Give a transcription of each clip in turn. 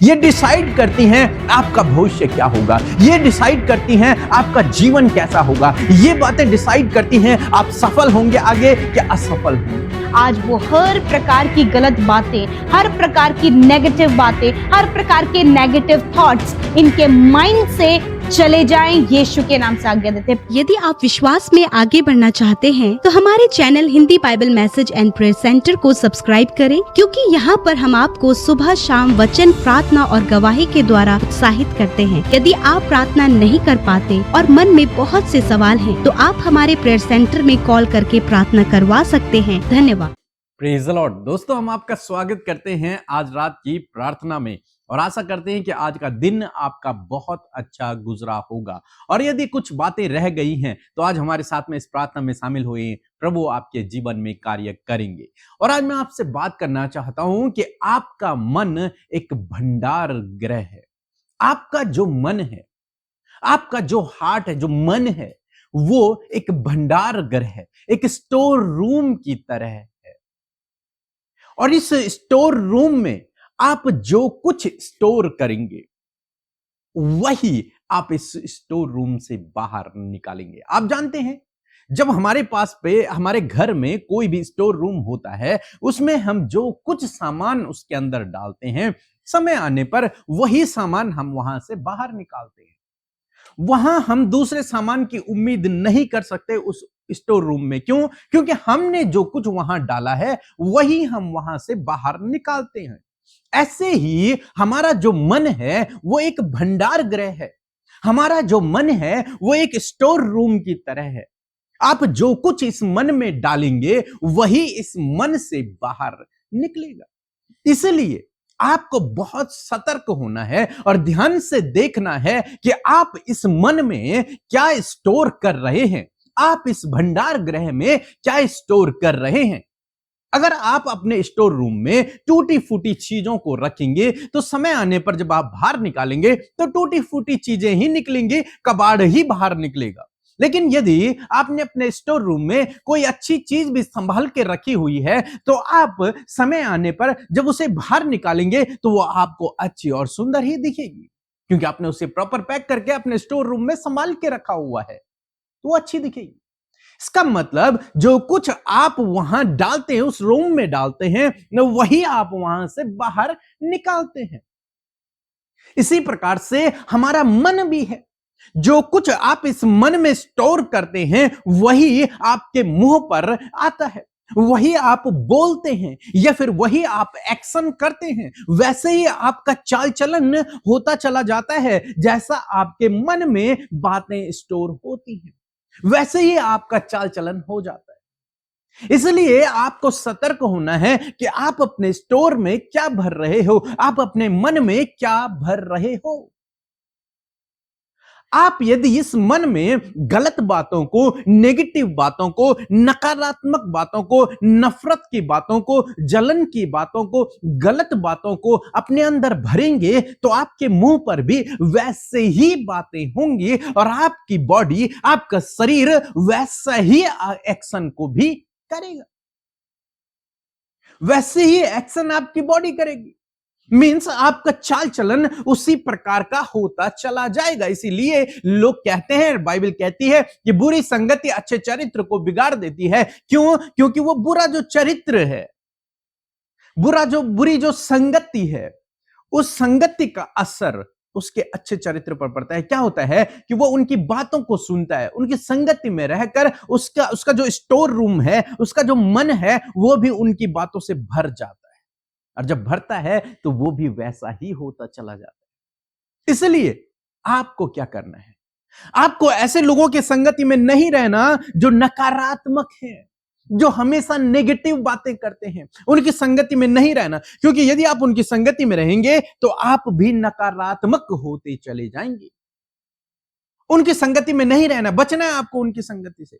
ये डिसाइड करती हैं आपका भविष्य क्या होगा, ये डिसाइड करती हैं आपका जीवन कैसा होगा, ये बातें डिसाइड करती हैं आप सफल होंगे आगे या असफल होंगे। आज वो हर प्रकार की गलत बातें, हर प्रकार की नेगेटिव बातें, हर प्रकार के नेगेटिव थॉट्स इनके माइंड से चले जाएं, यीशु के नाम से आज्ञा देते हैं। यदि आप विश्वास में आगे बढ़ना चाहते हैं तो हमारे channel Hindi Bible message and prayer centre को सब्सक्राइब करें, क्योंकि यहाँ पर हम आपको सुबह शाम वचन, प्रार्थना और गवाही के द्वारा उत्साहित करते हैं। यदि आप प्रार्थना नहीं कर पाते और मन में बहुत से सवाल हैं, तो आप हमारे प्रेयर सेंटर में कॉल करके प्रार्थना करवा सकते हैं। धन्यवाद। Praise the Lord. दोस्तों, हम आपका स्वागत करते हैं आज रात की प्रार्थना में और आशा करते हैं कि आज का दिन आपका बहुत अच्छा गुजरा होगा। और यदि कुछ बातें रह गई हैं तो आज हमारे साथ में इस प्रार्थना में शामिल हुए, प्रभु आपके जीवन में कार्य करेंगे। और आज मैं आपसे बात करना चाहता हूं कि आपका मन एक भंडार गृह है। आपका जो मन है, आपका जो हार्ट है, जो मन है, वो एक भंडार गृह है, एक स्टोर रूम की तरह है। और इस स्टोर रूम में आप जो कुछ स्टोर करेंगे वही आप इस स्टोर रूम से बाहर निकालेंगे। आप जानते हैं, जब हमारे पास पे हमारे घर में कोई भी स्टोर रूम होता है, उसमें हम जो कुछ सामान उसके अंदर डालते हैं, समय आने पर वही सामान हम वहां से बाहर निकालते हैं। वहां हम दूसरे सामान की उम्मीद नहीं कर सकते उस स्टोर रूम में। क्यों? क्योंकि हमने जो कुछ वहां डाला है वही हम वहां से बाहर निकालते हैं। ऐसे ही हमारा जो मन है वो एक भंडार गृह है। हमारा जो मन है वो एक स्टोर रूम की तरह है। आप जो कुछ इस मन में डालेंगे वही इस मन से बाहर निकलेगा। इसलिए आपको बहुत सतर्क होना है और ध्यान से देखना है कि आप इस मन में क्या स्टोर कर रहे हैं, आप इस भंडार गृह में क्या स्टोर कर रहे हैं। अगर आप अपने स्टोर रूम में टूटी फूटी चीजों को रखेंगे तो समय आने पर जब आप बाहर निकालेंगे तो टूटी फूटी चीजें ही निकलेंगी, कबाड़ ही बाहर निकलेगा। लेकिन यदि आपने अपने स्टोर रूम में कोई अच्छी चीज भी संभाल के रखी हुई है तो आप समय आने पर जब उसे बाहर निकालेंगे तो वो आपको अच्छी और सुंदर ही दिखेगी, क्योंकि आपने उसे प्रॉपर पैक करके अपने स्टोर रूम में संभाल के रखा हुआ है, तो वो अच्छी दिखेगी। इसका मतलब जो कुछ आप वहां डालते हैं, उस रूम में डालते हैं, वही आप वहां से बाहर निकालते हैं। इसी प्रकार से हमारा मन भी है। जो कुछ आप इस मन में स्टोर करते हैं वही आपके मुंह पर आता है, वही आप बोलते हैं या फिर वही आप एक्शन करते हैं। वैसे ही आपका चाल चलन होता चला जाता है। जैसा आपके मन में बातें स्टोर होती हैं वैसे ही आपका चाल चलन हो जाता है। इसलिए आपको सतर्क होना है कि आप अपने स्टोर में क्या भर रहे हो, आप अपने मन में क्या भर रहे हो। आप यदि इस मन में गलत बातों को, नेगेटिव बातों को, नकारात्मक बातों को, नफरत की बातों को, जलन की बातों को, गलत बातों को अपने अंदर भरेंगे तो आपके मुंह पर भी वैसे ही बातें होंगी और आपकी बॉडी, आपका शरीर वैसा ही एक्शन को भी करेगा। वैसे ही एक्शन आपकी बॉडी करेगी। मीन्स आपका चाल चलन उसी प्रकार का होता चला जाएगा। इसीलिए लोग कहते हैं, बाइबल कहती है कि बुरी संगति अच्छे चरित्र को बिगाड़ देती है। क्यों? क्योंकि वो बुरा जो चरित्र है, बुरी जो संगति है, उस संगति का असर उसके अच्छे चरित्र पर पड़ता है। क्या होता है कि वो उनकी बातों को सुनता है, उनकी संगति में रहकर उसका जो स्टोर रूम है, उसका जो मन है, वो भी उनकी बातों से भर जाता है। और जब भरता है तो वो भी वैसा ही होता चला जाता है। इसलिए आपको क्या करना है? आपको ऐसे लोगों की संगति में नहीं रहना जो नकारात्मक हैं, जो हमेशा नेगेटिव बातें करते हैं। उनकी संगति में नहीं रहना, क्योंकि यदि आप उनकी संगति में रहेंगे तो आप भी नकारात्मक होते चले जाएंगे। उनकी संगति में नहीं रहना, बचना है आपको उनकी संगति से।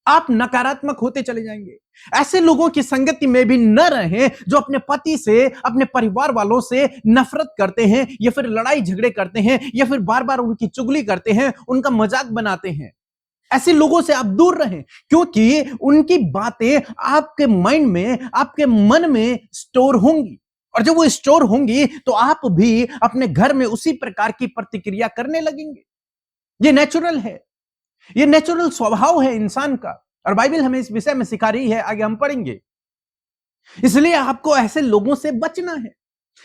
आप नकारात्मक होते चले जाएंगे। ऐसे लोगों की संगति में भी न रहें जो अपने पति से, अपने परिवार वालों से नफरत करते हैं या फिर लड़ाई झगड़े करते हैं या फिर बार बार उनकी चुगली करते हैं, उनका मजाक बनाते हैं। ऐसे लोगों से आप दूर रहें, क्योंकि उनकी बातें आपके माइंड में, आपके मन में स्टोर होंगी और जब वो स्टोर होंगी तो आप भी अपने घर में उसी प्रकार की प्रतिक्रिया करने लगेंगे। ये नेचुरल है, ये नेचुरल स्वभाव है इंसान का, और बाइबल हमें इस विषय में सिखा रही है, आगे हम पढ़ेंगे। इसलिए आपको ऐसे लोगों से बचना है,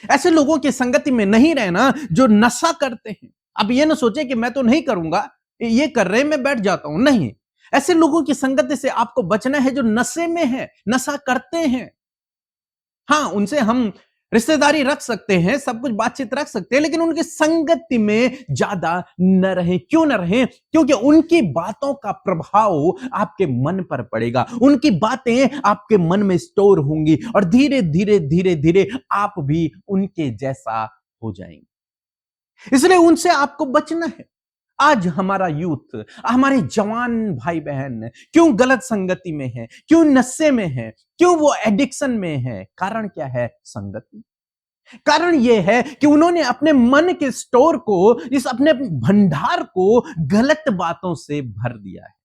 ऐसे लोगों की संगति में नहीं रहना जो नशा करते हैं। अब ये ना सोचे कि मैं तो नहीं करूंगा, ये कर रहे हैं मैं बैठ जाता हूं, नहीं। ऐसे लोगों की संगति से आपको बचना है जो नशे में है, नशा करते हैं। हाँ, उनसे हम रिश्तेदारी रख सकते हैं, सब कुछ बातचीत रख सकते हैं, लेकिन उनकी संगति में ज्यादा न रहे। क्यों न रहे? क्योंकि उनकी बातों का प्रभाव आपके मन पर पड़ेगा, उनकी बातें आपके मन में स्टोर होंगी और धीरे धीरे धीरे धीरे आप भी उनके जैसा हो जाएंगे। इसलिए उनसे आपको बचना है। आज हमारा यूथ, हमारे जवान भाई बहन क्यों गलत संगति में है, क्यों नशे में है, क्यों वो एडिक्शन में है? कारण क्या है? संगति। कारण यह है कि उन्होंने अपने मन के स्टोर को, इस अपने भंडार को गलत बातों से भर दिया है।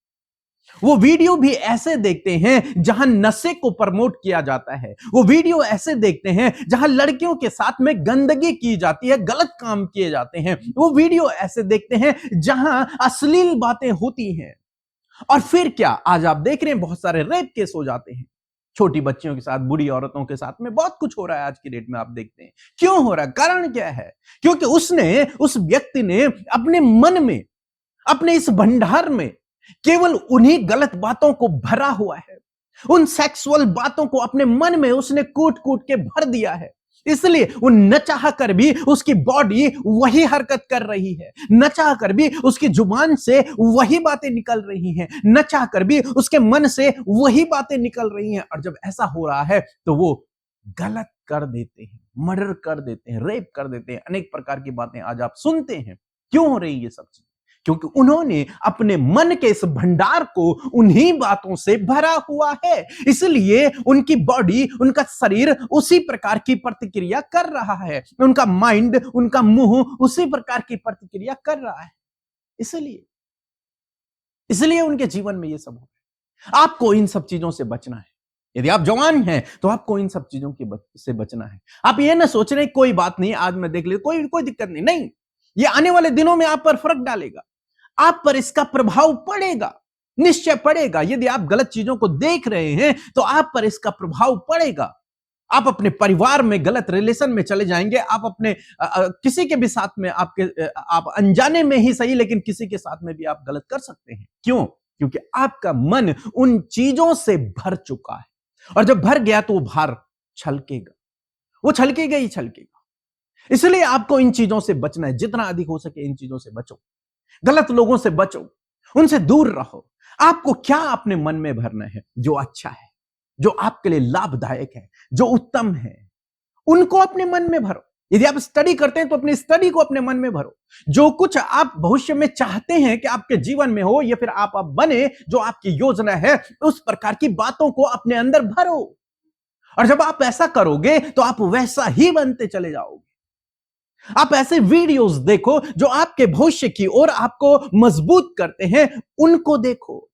वो वीडियो भी ऐसे देखते हैं जहां नशे को प्रमोट किया जाता है, वो वीडियो ऐसे देखते हैं जहां लड़कियों के साथ में गंदगी की जाती है, गलत काम किए जाते हैं, वो वीडियो ऐसे देखते हैं जहां अश्लील बातें होती हैं। और फिर क्या, आज आप देख रहे हैं बहुत सारे रेप केस हो जाते हैं, छोटी बच्चियों के साथ, बुरी औरतों के साथ में बहुत कुछ हो रहा है आज की डेट में। आप देखते हैं क्यों हो रहा है? कारण क्या है? क्योंकि उस व्यक्ति ने अपने मन में, अपने इस भंडार में केवल उन्हीं गलत बातों को भरा हुआ है, उन सेक्सुअल बातों को अपने मन में उसने कूट कूट के भर दिया है। इसलिए वो न चाह कर भी उसकी बॉडी वही हरकत कर रही है, न चाह कर भी उसकी जुबान से वही बातें निकल रही हैं, न चाह कर भी उसके मन से वही बातें निकल रही हैं। और जब ऐसा हो रहा है तो वो गलत कर देते हैं, मर्डर कर देते हैं, रेप कर देते हैं, अनेक प्रकार की बातें आज आप सुनते हैं। क्यों हो रही ये सब चीज? क्योंकि उन्होंने अपने मन के इस भंडार को उन्हीं बातों से भरा हुआ है। इसलिए उनकी बॉडी, उनका शरीर उसी प्रकार की प्रतिक्रिया कर रहा है, उनका माइंड, उनका मुंह उसी प्रकार की प्रतिक्रिया कर रहा है। इसलिए उनके जीवन में ये सब हो रहा है। आपको इन सब चीजों से बचना है। यदि आप जवान हैं तो आपको इन सब चीजों से बचना है। आप ये ना सोच रहे कोई बात नहीं, आज मैं देख ले, कोई दिक्कत नहीं। ये आने वाले दिनों में आप पर फर्क डालेगा, आप पर इसका प्रभाव पड़ेगा, निश्चय पड़ेगा। यदि आप गलत चीजों को देख रहे हैं तो आप पर इसका प्रभाव पड़ेगा। आप अपने परिवार में गलत रिलेशन में चले जाएंगे, आप अपने किसी के भी साथ में, आप अनजाने में ही सही, लेकिन किसी के साथ में भी आप गलत कर सकते हैं। क्यों? क्योंकि आपका मन उन चीजों से भर चुका है, और जब भर गया तो वो भार छलकेगा, वो छलकेगा ही छलकेगा। इसलिए आपको इन चीजों से बचना है, जितना अधिक हो सके इन चीजों से बचो, गलत लोगों से बचो, उनसे दूर रहो। आपको क्या अपने मन में भरना है? जो अच्छा है, जो आपके लिए लाभदायक है, जो उत्तम है, उनको अपने मन में भरो। यदि आप स्टडी करते हैं तो अपनी स्टडी को अपने मन में भरो। जो कुछ आप भविष्य में चाहते हैं कि आपके जीवन में हो या फिर आप बने, जो आपकी योजना है, उस प्रकार की बातों को अपने अंदर भरो। और जब आप ऐसा करोगे तो आप वैसा ही बनते चले जाओगे। आप ऐसे वीडियोस देखो जो आपके भविष्य की ओर आपको मजबूत करते हैं, उनको देखो।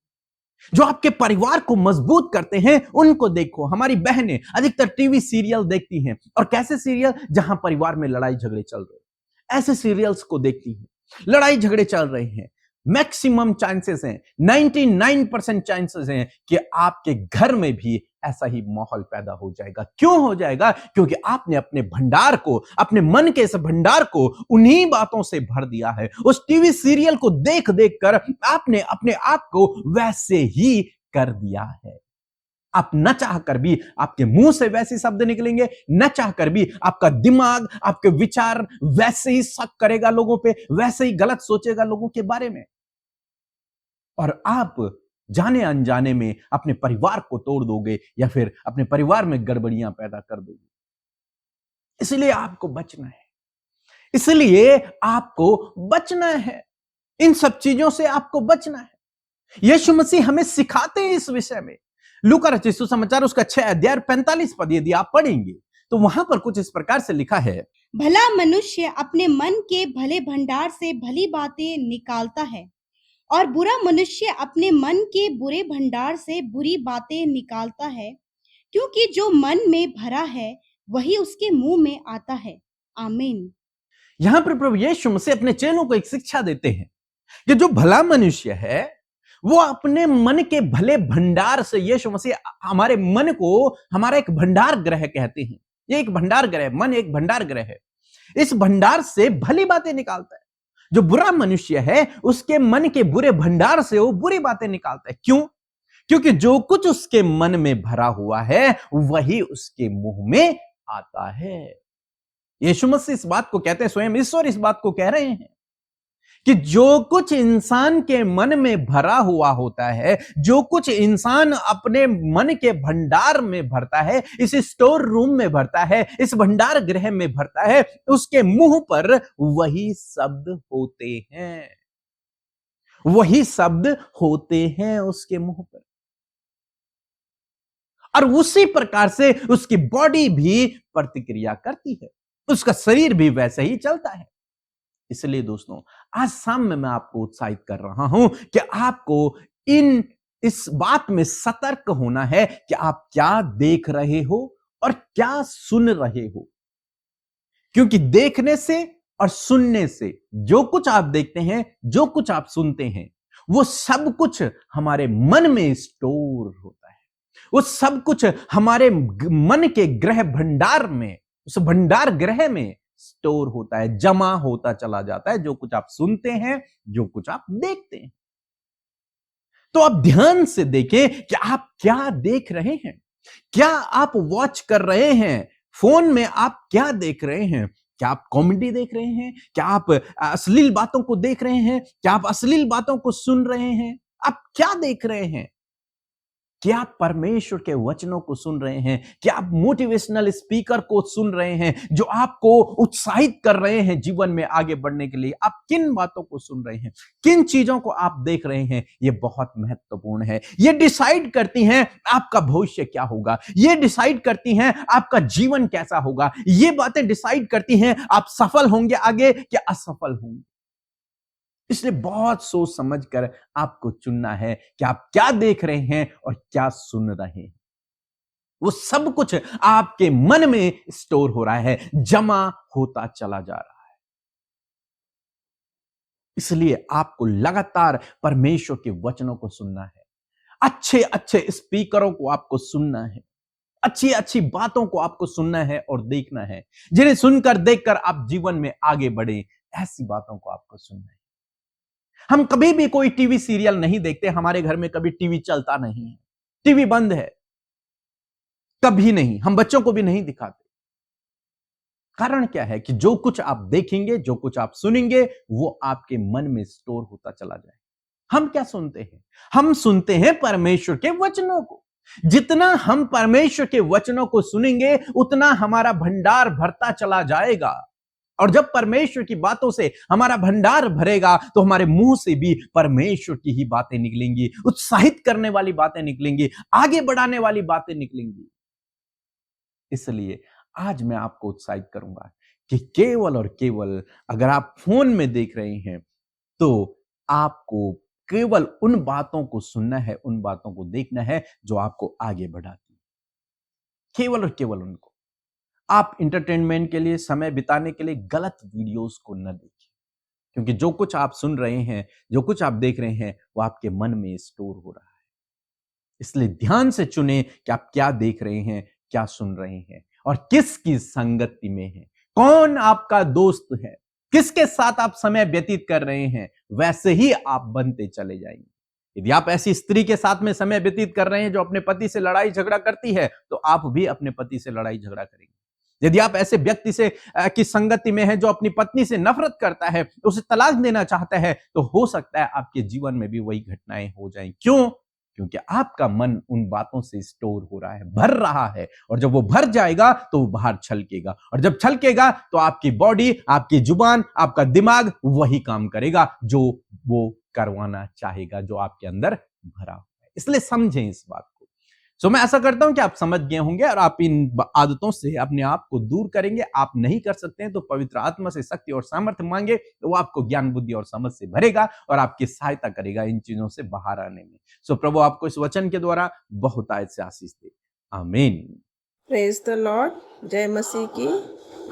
जो आपके परिवार को मजबूत करते हैं, उनको देखो। हमारी बहनें अधिकतर टीवी सीरियल देखती हैं, और कैसे सीरियल? जहां परिवार में लड़ाई झगड़े चल रहे हैं, ऐसे सीरियल्स को देखती हैं। लड़ाई झगड़े चल रहे हैं, मैक्सिमम चांसेस हैं, 99% चांसेस हैं कि आपके घर में भी ऐसा ही माहौल पैदा हो जाएगा। क्यों हो जाएगा? क्योंकि आपने अपने भंडार को, अपने मन के इस भंडार को उन्हीं बातों से भर दिया है। उस टीवी सीरियल को देख देख कर आपने अपने आप को वैसे ही कर दिया है। आप न चाह कर भी आपके मुंह से वैसे शब्द निकलेंगे, न चाह कर भी आपका दिमाग, आपके विचार वैसे ही शक करेगा लोगों पे, वैसे ही गलत सोचेगा लोगों के बारे में, और आप जाने अनजाने में अपने परिवार को तोड़ दोगे या फिर अपने परिवार में गड़बड़ियां पैदा कर दोगे। इसलिए आपको बचना है, इसलिए आपको बचना है, इन सब चीजों से आपको बचना है। यीशु मसीह हमें सिखाते हैं इस विषय में। लूका रचित सुसमाचार उसका 6 अध्याय 45 पद यदि आप पढ़ेंगे तो वहां पर कुछ इस प्रकार से लिखा है, भला मनुष्य अपने मन के भले भंडार से भली बातें निकालता है, और बुरा मनुष्य अपने मन के बुरे भंडार से बुरी बातें निकालता है, क्योंकि जो मन में भरा है वही उसके मुंह में आता है। आमीन। यहां पर प्रभु यीशु मसीह अपने चेलों को एक शिक्षा देते हैं कि जो भला मनुष्य है वो अपने मन के भले भंडार से, यीशु मसीह हमारे मन को हमारा एक भंडार गृह कहते हैं। ये एक भंडार गृह, मन एक भंडार गृह है। इस भंडार से भली बातें निकालता है। जो बुरा मनुष्य है उसके मन के बुरे भंडार से वो बुरी बातें निकालता है। क्यों? क्योंकि जो कुछ उसके मन में भरा हुआ है वही उसके मुंह में आता है। यीशु मसीह इस बात को कहते हैं, स्वयं ईश्वर इस बात को कह रहे हैं कि जो कुछ इंसान के मन में भरा हुआ होता है, जो कुछ इंसान अपने मन के भंडार में भरता है, इस स्टोर रूम में भरता है, इस भंडार गृह में भरता है, उसके मुंह पर वही शब्द होते हैं। वही शब्द होते हैं उसके मुंह पर। और उसी प्रकार से उसकी बॉडी भी प्रतिक्रिया करती है, उसका शरीर भी वैसे ही चलता है। इसलिए दोस्तों, आज शाम में मैं आपको उत्साहित कर रहा हूं कि आपको इस बात में सतर्क होना है कि आप क्या देख रहे हो और क्या सुन रहे हो। क्योंकि देखने से और सुनने से, जो कुछ आप देखते हैं, जो कुछ आप सुनते हैं, वो सब कुछ हमारे मन में स्टोर होता है। वो सब कुछ हमारे मन के गृह भंडार में, उस भंडार गृह में स्टोर होता है, जमा होता चला जाता है। जो कुछ आप सुनते हैं, जो कुछ आप देखते हैं। तो आप ध्यान से देखें कि आप क्या देख रहे हैं। क्या आप वॉच कर रहे हैं? फोन में आप क्या देख रहे हैं? क्या आप कॉमेडी देख रहे हैं? क्या आप अश्लील बातों को देख रहे हैं? क्या आप अश्लील बातों को सुन रहे हैं? आप क्या देख रहे हैं? क्या आप परमेश्वर के वचनों को सुन रहे हैं? क्या आप मोटिवेशनल स्पीकर को सुन रहे हैं जो आपको उत्साहित कर रहे हैं जीवन में आगे बढ़ने के लिए? आप किन बातों को सुन रहे हैं? किन चीजों को आप देख रहे हैं? ये बहुत महत्वपूर्ण है। ये डिसाइड करती हैं आपका भविष्य क्या होगा। ये डिसाइड करती हैं आपका जीवन कैसा होगा। ये बातें डिसाइड करती हैं आप सफल होंगे आगे कि असफल होंगे। इसलिए बहुत सोच समझ कर आपको चुनना है कि आप क्या देख रहे हैं और क्या सुन रहे हैं। वो सब कुछ आपके मन में स्टोर हो रहा है, जमा होता चला जा रहा है। इसलिए आपको लगातार परमेश्वर के वचनों को सुनना है। अच्छे अच्छे स्पीकरों को आपको सुनना है। अच्छी अच्छी बातों को आपको सुनना है और देखना है, जिन्हें सुनकर देखकर आप जीवन में आगे बढ़े। ऐसी बातों को आपको सुनना है। हम कभी भी कोई टीवी सीरियल नहीं देखते। हमारे घर में कभी टीवी चलता नहीं है, टीवी बंद है, कभी नहीं। हम बच्चों को भी नहीं दिखाते। कारण क्या है कि जो कुछ आप देखेंगे, जो कुछ आप सुनेंगे, वो आपके मन में स्टोर होता चला जाए। हम क्या सुनते हैं? हम सुनते हैं परमेश्वर के वचनों को। जितना हम परमेश्वर के वचनों को सुनेंगे, उतना हमारा भंडार भरता चला जाएगा। और जब परमेश्वर की बातों से हमारा भंडार भरेगा तो हमारे मुंह से भी परमेश्वर की ही बातें निकलेंगी, उत्साहित करने वाली बातें निकलेंगी, आगे बढ़ाने वाली बातें निकलेंगी। इसलिए आज मैं आपको उत्साहित करूंगा कि केवल और केवल अगर आप फोन में देख रहे हैं तो आपको केवल उन बातों को सुनना है, उन बातों को देखना है जो आपको आगे बढ़ाती है। केवल और केवल उनको। आप इंटरटेनमेंट के लिए, समय बिताने के लिए गलत वीडियोस को न देखें, क्योंकि जो कुछ आप सुन रहे हैं, जो कुछ आप देख रहे हैं, वो आपके मन में स्टोर हो रहा है। इसलिए ध्यान से चुनें कि आप क्या देख रहे हैं, क्या सुन रहे हैं और किसकी संगति में हैं। कौन आपका दोस्त है, किसके साथ आप समय व्यतीत कर रहे हैं, वैसे ही आप बनते चले जाएंगे। यदि आप ऐसी स्त्री के साथ में समय व्यतीत कर रहे हैं जो अपने पति से लड़ाई झगड़ा करती है, तो आप भी अपने पति से लड़ाई झगड़ा करेंगे। यदि आप ऐसे व्यक्ति से की संगति में हैं जो अपनी पत्नी से नफरत करता है, उसे तलाक देना चाहता है, तो हो सकता है आपके जीवन में भी वही घटनाएं हो जाएं। क्यों? क्योंकि आपका मन उन बातों से स्टोर हो रहा है, भर रहा है। और जब वो भर जाएगा तो वो बाहर छलकेगा, और जब छलकेगा तो आपकी बॉडी, आपकी जुबान, आपका दिमाग वही काम करेगा जो वो करवाना चाहेगा, जो आपके अंदर भरा हुआ है। इसलिए समझें इस बात को। मैं ऐसा करता हूं कि आप समझ गए होंगे और आप इन आदतों से अपने आप को दूर करेंगे। आप नहीं कर सकते हैं तो पवित्र आत्मा से शक्ति और सामर्थ्य मांगे, तो वो आपको ज्ञान, बुद्धि और समझ से भरेगा और आपकी सहायता करेगा इन चीजों से बाहर आने में। प्रभु आपको इस वचन के द्वारा बहुत आयत से आशीष दे। आमीन। प्रेज द लॉर्ड, जय मसीह की।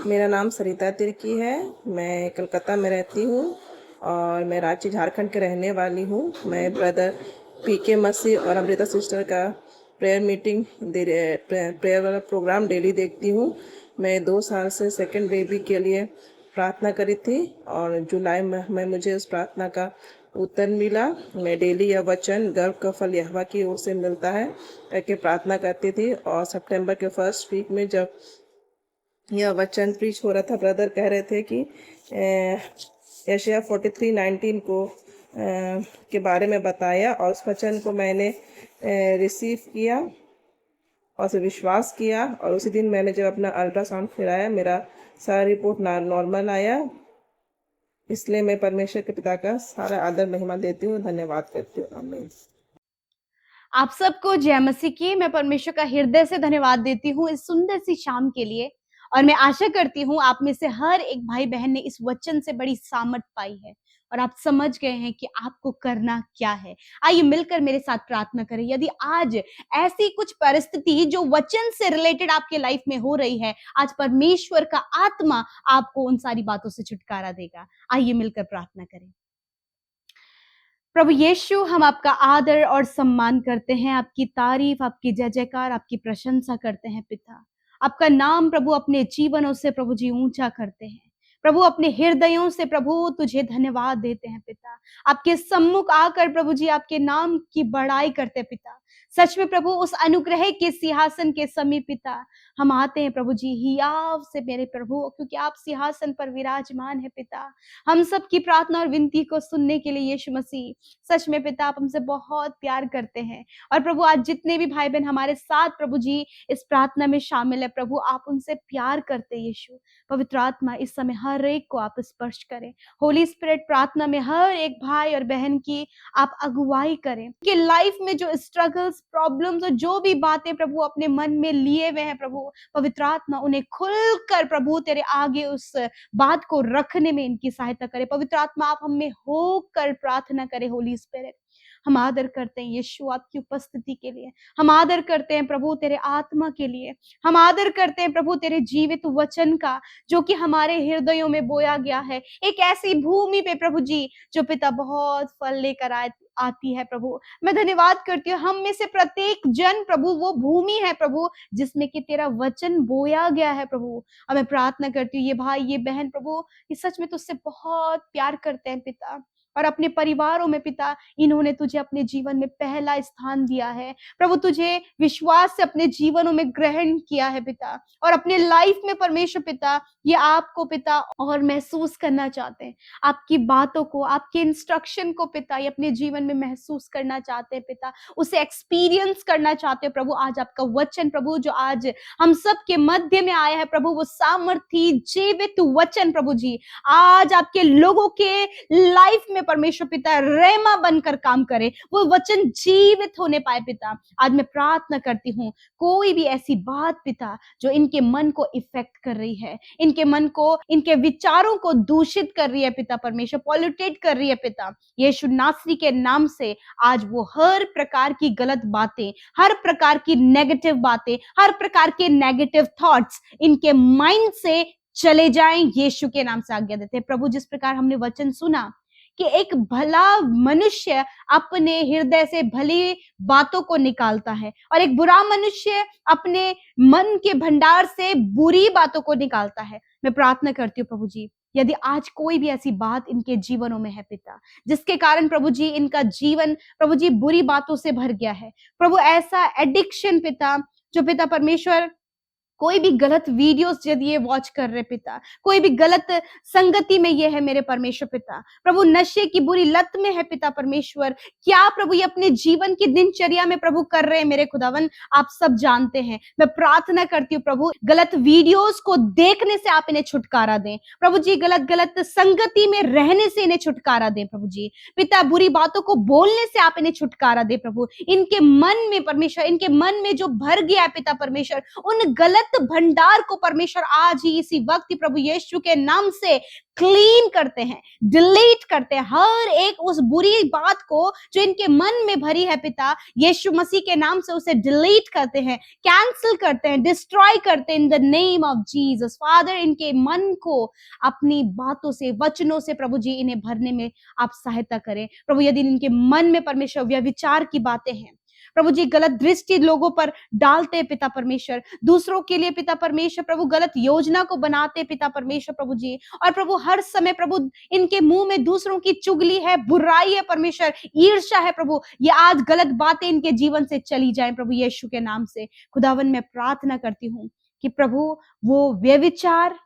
मेरा नाम सरिता तिर्की है। मैं कलकत्ता में रहती हूँ और मैं रांची झारखंड के रहने वाली हूँ। मैं ब्रदर पीके मसीह और अमृता सिस्टर का प्रेयर वाला प्रोग्राम डेली देखती हूँ। मैं 2 साल से सेकंड बेबी के लिए प्रार्थना करी थी और जुलाई में मुझे उस प्रार्थना का उत्तर मिला। मैं डेली यह वचन गर्व का फल यहोवा की ओर से मिलता है करके प्रार्थना करती थी। और सितंबर के फर्स्ट वीक में जब यह वचन प्रीच हो रहा था, ब्रदर कह रहे थे कि यशायाह 43:19 को के बारे में बताया और उस वचन को मैंने रिसीव किया और उसे विश्वास किया। और उसी दिन मैंने जब अपना अल्ट्रासाउंड फिराया, मेरा सारा रिपोर्ट नॉर्मल आया। इसलिए मैं परमेश्वर के पिता का सारा आदर महिमा देती हूँ, धन्यवाद करती हूँ। आमीन। आप सबको जय मसीह की। मैं परमेश्वर का हृदय से धन्यवाद देती हूँ इस सुंदर सी शाम के लिए। और मैं आशा करती हूँ आप में से हर एक भाई बहन ने इस वचन से बड़ी सामर्थ पाई है और आप समझ गए हैं कि आपको करना क्या है। आइए मिलकर मेरे साथ प्रार्थना करें। यदि आज ऐसी कुछ परिस्थिति जो वचन से रिलेटेड आपके लाइफ में हो रही है, आज परमेश्वर का आत्मा आपको उन सारी बातों से छुटकारा देगा। आइए मिलकर प्रार्थना करें। प्रभु यीशु, हम आपका आदर और सम्मान करते हैं, आपकी तारीफ, आपकी जय जयकार, आपकी प्रशंसा करते हैं पिता। आपका नाम प्रभु अपने जीवनों से प्रभु जी ऊंचा करते हैं। प्रभु अपने हृदयों से प्रभु तुझे धन्यवाद देते हैं पिता। आपके सम्मुख आकर प्रभु जी आपके नाम की बड़ाई करते पिता। सच में प्रभु उस अनुग्रह के सिंहासन के समीप पिता हम आते हैं प्रभु जी हियाव से मेरे प्रभु, क्योंकि आप सिंहासन पर विराजमान है पिता। हम सब की प्रार्थना और विनती को सुनने के लिए यीशु मसीह, सच में पिता आप हमसे बहुत प्यार करते हैं। और प्रभु आज जितने भी भाई बहन हमारे साथ प्रभु जी इस प्रार्थना में शामिल है, प्रभु आप उनसे प्यार करते हैं यीशु। पवित्र आत्मा इस समय हर एक को आप स्पर्श करें। होली स्पिरिट प्रार्थना में हर एक भाई और बहन की आप अगुवाई करें कि लाइफ में जो स्ट्रगल्स, प्रॉब्लम्स और जो भी बातें प्रभु अपने मन में लिए हुए हैं प्रभु, पवित्र आत्मा उन्हें खुलकर प्रभु तेरे आगे उस बात को रखने में इनकी सहायता करे। पवित्र आत्मा आप हमें होकर प्रार्थना करे। होली स्पिरिट हम आदर करते हैं यीशु आपकी उपस्थिति के लिए। हम आदर करते हैं प्रभु तेरे आत्मा के लिए। हम आदर करते हैं प्रभु तेरे जीवित वचन का, जो कि हमारे हृदयों में बोया गया है एक ऐसी भूमि पे प्रभु जी जो पिता बहुत फल लेकर आती है प्रभु। मैं धन्यवाद करती हूँ हम में से प्रत्येक जन प्रभु वो भूमि है प्रभु जिसमें कि तेरा वचन बोया गया है प्रभु। और मैं प्रार्थना करती हूँ ये भाई ये बहन प्रभु ये सच में तुझसे बहुत प्यार करते हैं पिता, और अपने परिवारों में पिता इन्होंने तुझे अपने जीवन में पहला स्थान दिया है प्रभु। तुझे विश्वास से अपने जीवनों में ग्रहण किया है पिता, और अपने लाइफ में परमेश्वर पिता ये आपको पिता और महसूस करना चाहते हैं। आपकी बातों को, आपके इंस्ट्रक्शन को पिता ये अपने जीवन में महसूस करना चाहते हैं पिता, उसे एक्सपीरियंस करना चाहते हैं प्रभु। आज आपका वचन प्रभु जो आज हम सब के मध्य में आया है प्रभु, वो सामर्थी जीवित वचन प्रभु जी आज आपके लोगों के लाइफ में परमेश्वर पिता रेमा बनकर काम करे, वो वचन जीवित होने पाए पिता। आज मैं प्रार्थना करती हूँ कोई भी ऐसी बात पिता जो इनके मन को इफेक्ट कर रही है, इनके मन को, इनके विचारों को दूषित कर रही है पिता, परमेश्वर पॉल्यूटेट कर रही है पिता, यीशु नासरी के नाम से आज वो हर प्रकार की गलत बातें, हर प्रकार की नेगेटिव बातें, हर प्रकार के नेगेटिव थॉट्स इनके माइंड से चले जाएं, यीशु के नाम से आज्ञा देते हैं प्रभु। जिस प्रकार हमने वचन सुना कि एक भला मनुष्य अपने हृदय से भली बातों को निकालता है और एक बुरा मनुष्य अपने मन के भंडार से बुरी बातों को निकालता है। मैं प्रार्थना करती हूँ प्रभु जी यदि आज कोई भी ऐसी बात इनके जीवनों में है पिता जिसके कारण प्रभु जी इनका जीवन प्रभु जी बुरी बातों से भर गया है प्रभु, ऐसा एडिक्शन पिता जो पिता परमेश्वर कोई भी गलत वीडियोस यदि ये वॉच कर रहे पिता, कोई भी गलत संगति में ये है मेरे परमेश्वर पिता, प्रभु नशे की बुरी लत में है पिता परमेश्वर, क्या प्रभु ये अपने जीवन की दिनचर्या में प्रभु कर रहे हैं मेरे खुदावन, आप सब जानते हैं। मैं प्रार्थना करती हूँ प्रभु गलत वीडियोस को देखने से आप इन्हें छुटकारा दें प्रभु जी, गलत संगति में रहने से इन्हें छुटकारा दें प्रभु जी पिता, बुरी बातों को बोलने से आप इन्हें छुटकारा दें प्रभु। इनके मन में परमेश्वर, इनके मन में जो भर गया है पिता परमेश्वर उन गलत गलत भंडार को परमेश्वर आज ही इसी वक्त प्रभु यीशु के नाम से क्लीन करते हैं, डिलीट करते हैं। हर एक उस बुरी बात को जो इनके मन में भरी है पिता, यीशु मसीह के नाम से उसे डिलीट करते हैं, कैंसिल करते हैं, डिस्ट्रॉय करते हैं in the name of Jesus. Father, इनके मन को अपनी बातों से, वचनों से प्रभु जी इन्हें भरने में आप सहायता करें। प्रभु यदि इनके मन में परमेश्वर व्यभिचार की बातें हैं, प्रभु जी गलत दृष्टि लोगों पर डालते हैं पिता परमेश्वर, दूसरों के लिए पिता परमेश्वर प्रभु गलत योजना को बनाते पिता परमेश्वर प्रभु जी, और प्रभु हर समय प्रभु इनके मुंह में दूसरों की चुगली है, बुराई है परमेश्वर, ईर्ष्या है प्रभु, ये आज गलत बातें इनके जीवन से चली जाएं प्रभु यीशु के नाम से। खुदावन मैं प्रार्थना करती हूँ कि प्रभु वो व्यभिचार,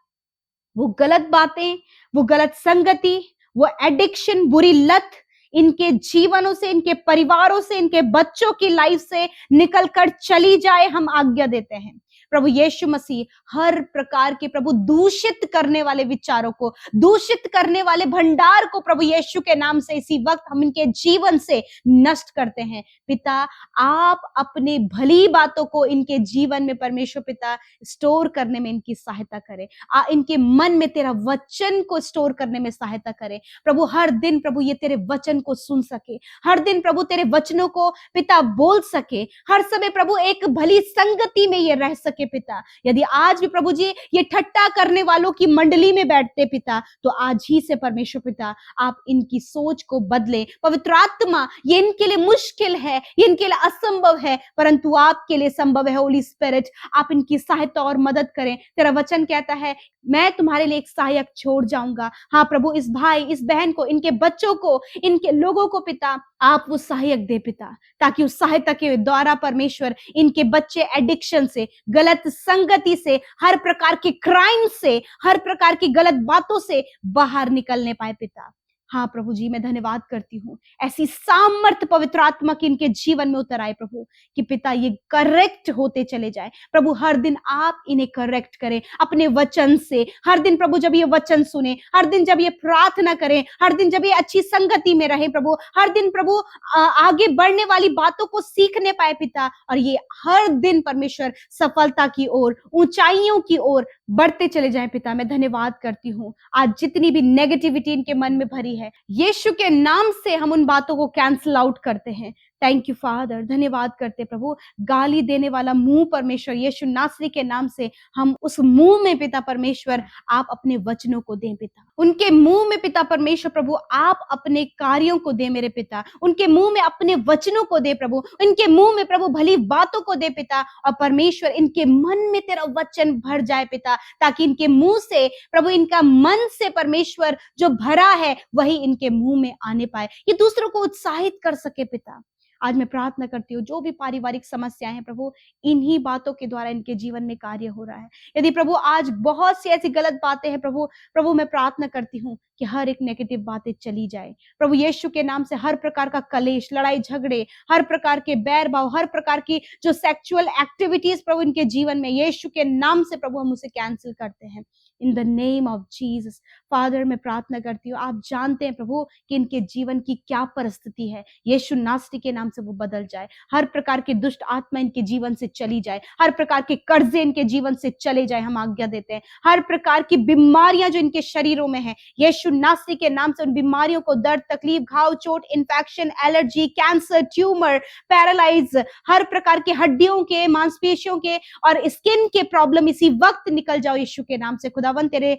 वो गलत बातें, वो गलत संगति, वो एडिक्शन, बुरी लत इनके जीवनों से, इनके परिवारों से, इनके बच्चों की लाइफ से निकल कर चली जाए, हम आज्ञा देते हैं। प्रभु यीशु मसीह हर प्रकार के प्रभु दूषित करने वाले विचारों को, दूषित करने वाले भंडार को प्रभु यीशु के नाम से इसी वक्त हम इनके जीवन से नष्ट करते हैं। पिता, आप अपने भली बातों को इनके जीवन में परमेश्वर पिता स्टोर करने में इनकी सहायता करें। इनके मन में तेरा वचन को स्टोर करने में सहायता करें प्रभु। हर दिन प्रभु ये तेरे वचन को सुन सके, हर दिन प्रभु तेरे वचनों को पिता बोल सके, हर समय प्रभु एक भली संगति में ये रह सके पिता। यदि आज भी प्रभु जी ये ठट्टा करने वालों की मंडली में बैठते पिता, तो आज ही से परमेश्वर पिता आप इनकी सोच को बदले। पवित्र आत्मा, ये इनके लिए मुश्किल है, ये इनके लिए असंभव है, परंतु आपके लिए संभव है। होली स्पिरिट, आप इनकी सहायता और मदद करें। तेरा वचन कहता है मैं तुम्हारे लिए एक सहायक छोड़ जाऊंगा। हाँ प्रभु, इस भाई, इस बहन को, इनके बच्चों को, इनके लोगों को पिता आप वो सहायक दे पिता, ताकि उस सहायता के द्वारा परमेश्वर इनके बच्चे एडिक्शन से, गलत संगति से, हर प्रकार के क्राइम से, हर प्रकार की गलत बातों से बाहर निकलने पाए पिता। हाँ प्रभु जी, मैं धन्यवाद करती हूँ ऐसी सामर्थ पवित्र आत्मा की इनके जीवन में उतर आए प्रभु, कि पिता ये करेक्ट होते चले जाए प्रभु। हर दिन आप इन्हें करेक्ट करें अपने वचन से। हर दिन प्रभु जब ये वचन सुने, हर दिन जब ये प्रार्थना करें, हर दिन जब ये अच्छी संगति में रहे प्रभु, हर दिन प्रभु आगे बढ़ने वाली बातों को सीखने पाए पिता, और ये हर दिन परमेश्वर सफलता की ओर, ऊंचाइयों की ओर बढ़ते चले जाएं पिता। मैं धन्यवाद करती हूँ। आज जितनी भी नेगेटिविटी इनके मन में भरी है, यीशु के नाम से हम उन बातों को कैंसिल आउट करते हैं। थैंक यू फादर, धन्यवाद करते प्रभु। गाली देने वाला मुंह परमेश्वर यीशु नासरी के नाम से हम उस मुंह में पिता परमेश्वर आप अपने वचनों को दें पिता। उनके मुंह में पिता परमेश्वर प्रभु आप अपने कार्यों को दे मेरे पिता। उनके मुंह में अपने वचनों को दे प्रभु, उनके मुंह में प्रभु भली बातों को दे पिता, और परमेश्वर इनके मन में तेरा वचन भर जाए पिता, ताकि इनके मुंह से प्रभु, इनका मन से परमेश्वर जो भरा है वही इनके मुंह में आने पाए, ये दूसरों को उत्साहित कर सके पिता। आज मैं प्रार्थना करती हूँ जो भी पारिवारिक समस्याएं हैं प्रभु, इन्हीं बातों के द्वारा इनके जीवन में कार्य हो रहा है। यदि प्रभु आज बहुत सी ऐसी गलत बातें हैं प्रभु मैं प्रार्थना करती हूँ कि हर एक नेगेटिव बातें चली जाए प्रभु यीशु के नाम से। हर प्रकार का कलेश, लड़ाई झगड़े, हर प्रकार के बैर भाव, हर प्रकार की जो सेक्सुअल एक्टिविटीज प्रभु इनके जीवन में, यीशु के नाम से प्रभु हम उसे कैंसिल करते हैं in the name of Jesus. Father मैं प्रार्थना करती हूँ, आप जानते हैं प्रभु कि इनके जीवन की क्या परिस्थिति है, यीशु नासरी के नाम से वो बदल जाए। हर प्रकार की दुष्ट आत्मा इनके जीवन से चली जाए, हर प्रकार के कर्जे इनके जीवन से चले जाए, हम आज्ञा देते हैं। हर प्रकार की बीमारियां जो इनके शरीरों में है, यीशु नासरी के नाम से उन बीमारियों को, दर्द, तकलीफ, घाव, चोट, infection, allergy, cancer, tumour, paralyse, हर प्रकार के हड्डियों के, मांसपेशियों के और स्किन के प्रॉब्लम इसी वक्त निकल जाओ यीशु के नाम से। खुदावन तेरे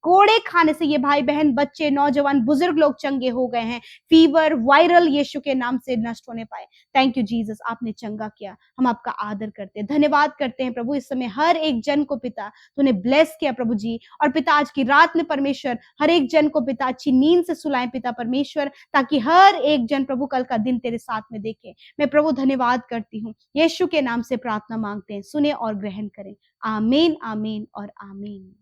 कोड़े खाने से ये भाई बहन, बच्चे, नौजवान, बुजुर्ग लोग चंगे हो गए हैं। फीवर, वायरल यीशु के नाम से नष्ट होने पाए। थैंक यू जीसस, आपने चंगा किया, हम आपका आदर करते हैं, धन्यवाद करते हैं प्रभु। इस समय हर एक जन को पिता तूने ब्लेस किया प्रभु जी, और पिता आज की रात में परमेश्वर हर एक जन को पिता अच्छी नींद से सुलाएं पिता परमेश्वर, ताकि हर एक जन प्रभु कल का दिन तेरे साथ में देखे। मैं प्रभु धन्यवाद करती हूँ, यीशु के नाम से प्रार्थना मांगते हैं, सुने और ग्रहण करें। आमीन, आमीन और आमीन।